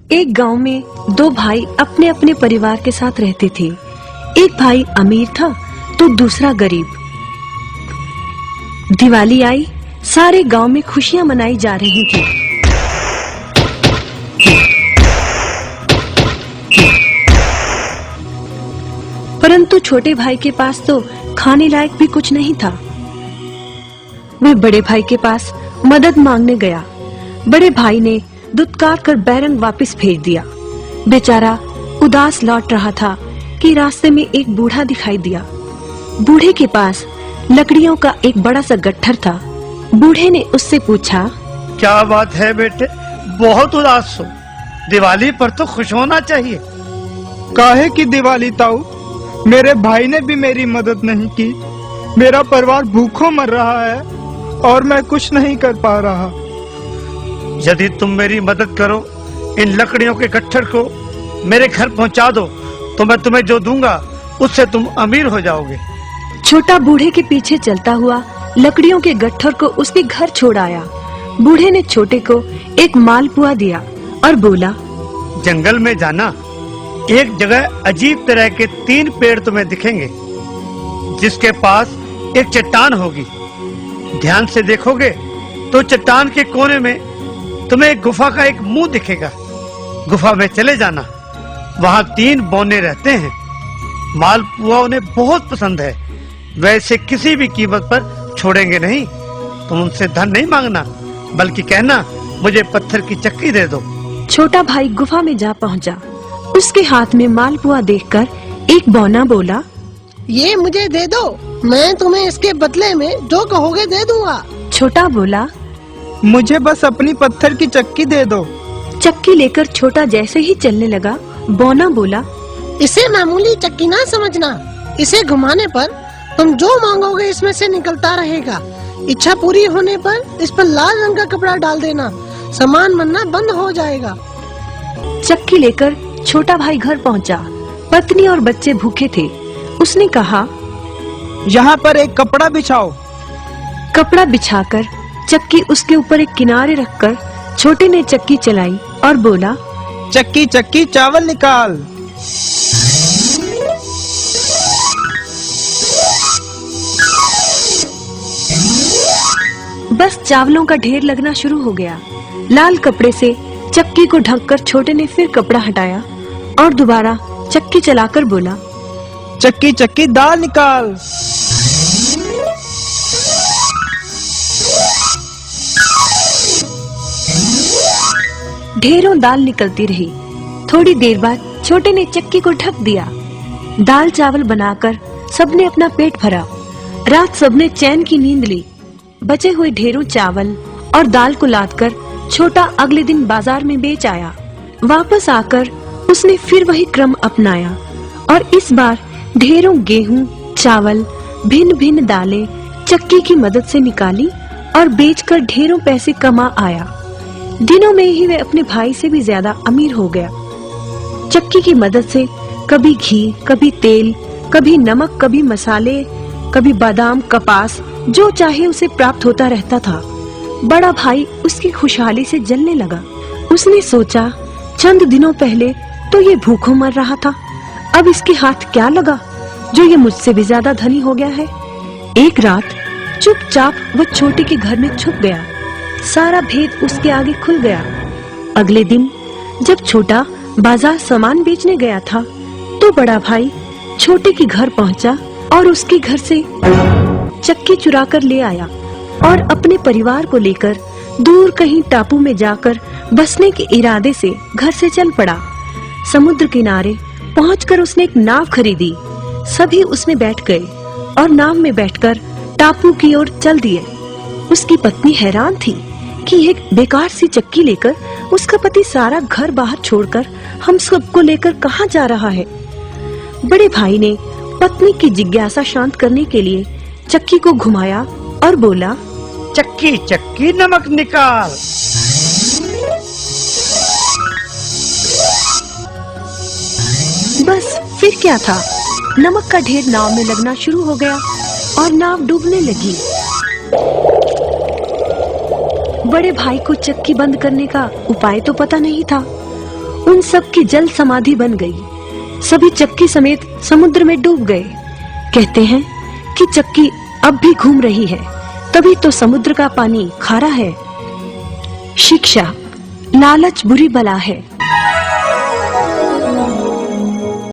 एक गांव में दो भाई अपने अपने परिवार के साथ रहते थे। एक भाई अमीर था तो दूसरा गरीब। दिवाली आई, सारे गांव में खुशियां मनाई जा रही थी। परंतु छोटे भाई के पास तो खाने लायक भी कुछ नहीं था। वह बड़े भाई के पास मदद मांगने गया। बड़े भाई ने दुत्कार कर बैरंग वापस भेज दिया। बेचारा उदास लौट रहा था कि रास्ते में एक बूढ़ा दिखाई दिया। बूढ़े के पास लकड़ियों का एक बड़ा सा गट्ठर था। बूढ़े ने उससे पूछा, क्या बात है बेटे, बहुत उदास हो? दिवाली पर तो खुश होना चाहिए। काहे की दिवाली ताऊ, मेरे भाई ने भी मेरी मदद नहीं की। मेरा परिवार भूखों मर रहा है और मैं कुछ नहीं कर पा रहा। यदि तुम मेरी मदद करो, इन लकड़ियों के गट्ठर को मेरे घर पहुंचा दो तो मैं तुम्हें जो दूंगा उससे तुम अमीर हो जाओगे। छोटा बूढ़े के पीछे चलता हुआ लकड़ियों के गट्ठर को उसके घर छोड़ आया। बूढ़े ने छोटे को एक मालपुआ दिया और बोला, जंगल में जाना, एक जगह अजीब तरह के 3 पेड़ तुम्हें दिखेंगे, जिसके पास एक चट्टान होगी। ध्यान से देखोगे तो चट्टान के कोने में तुम्हें एक गुफा का एक मुंह दिखेगा। गुफा में चले जाना, वहाँ 3 बौने रहते हैं। मालपुआ उन्हें बहुत पसंद है, वैसे किसी भी कीमत पर छोड़ेंगे नहीं। तुम उनसे धन नहीं मांगना, बल्कि कहना मुझे पत्थर की चक्की दे दो। छोटा भाई गुफा में जा पहुंचा। उसके हाथ में मालपुआ देखकर एक बौना बोला, ये मुझे दे दो, मैं तुम्हें इसके बदले में जो कहोगे दे दूंगा। छोटा बोला, मुझे बस अपनी पत्थर की चक्की दे दो। चक्की लेकर छोटा जैसे ही चलने लगा, बौना बोला, इसे मामूली चक्की ना समझना, इसे घुमाने पर तुम जो मांगोगे इसमें से निकलता रहेगा। इच्छा पूरी होने पर इस पर लाल रंग का कपड़ा डाल देना, सामान बनना बंद हो जाएगा। चक्की लेकर छोटा भाई घर पहुंचा। पत्नी और बच्चे भूखे थे। उसने कहा, यहाँ पर एक कपड़ा बिछाओ। कपड़ा बिछाकर चक्की उसके ऊपर एक किनारे रखकर छोटे ने चक्की चलाई और बोला, चक्की चक्की चावल निकाल। बस चावलों का ढेर लगना शुरू हो गया। लाल कपड़े से चक्की को ढककर छोटे ने फिर कपड़ा हटाया और दोबारा चक्की चलाकर बोला, चक्की चक्की दाल निकाल। ढेरों दाल निकलती रही। थोड़ी देर बाद छोटे ने चक्की को ढक दिया। दाल चावल बनाकर सबने अपना पेट भरा। रात सबने चैन की नींद ली। बचे हुए ढेरों चावल और दाल को लादकर छोटा अगले दिन बाजार में बेच आया। वापस आकर उसने फिर वही क्रम अपनाया और इस बार ढेरों गेहूं, चावल, भिन्न भिन्न दालें चक्की की मदद से निकाली और बेचकर ढेरों पैसे कमा आया। दिनों में ही वह अपने भाई से भी ज्यादा अमीर हो गया। चक्की की मदद से कभी घी, कभी तेल, कभी नमक, कभी मसाले, कभी बादाम, कपास, जो चाहे उसे प्राप्त होता रहता था। बड़ा भाई उसकी खुशहाली से जलने लगा। उसने सोचा, चंद दिनों पहले तो ये भूखों मर रहा था, अब इसके हाथ क्या लगा जो ये मुझसे भी ज्यादा धनी हो गया है। एक रात चुपचाप वह छोटे के घर में छुप गया। सारा भेद उसके आगे खुल गया। अगले दिन जब छोटा बाजार सामान बेचने गया था तो बड़ा भाई छोटे के घर पहुंचा और उसके घर से चक्की चुरा कर ले आया और अपने परिवार को लेकर दूर कहीं टापू में जाकर बसने के इरादे से घर से चल पड़ा। समुद्र किनारे पहुंचकर उसने एक नाव खरीदी। सभी उसमें बैठ गए और नाव में बैठकर टापू की ओर चल दिए। उसकी पत्नी हैरान थी कि एक बेकार सी चक्की लेकर उसका पति सारा घर बाहर छोड़कर हम सबको लेकर कहाँ जा रहा है। बड़े भाई ने पत्नी की जिज्ञासा शांत करने के लिए चक्की को घुमाया और बोला, चक्की चक्की नमक निकाल। बस फिर क्या था, नमक का ढेर नाव में लगना शुरू हो गया और नाव डूबने लगी। बड़े भाई को चक्की बंद करने का उपाय तो पता नहीं था। उन सब की जल समाधि बन गई। सभी चक्की समेत समुद्र में डूब गए। कहते हैं कि चक्की अब भी घूम रही है, तभी तो समुद्र का पानी खारा है। शिक्षा, लालच बुरी बला है।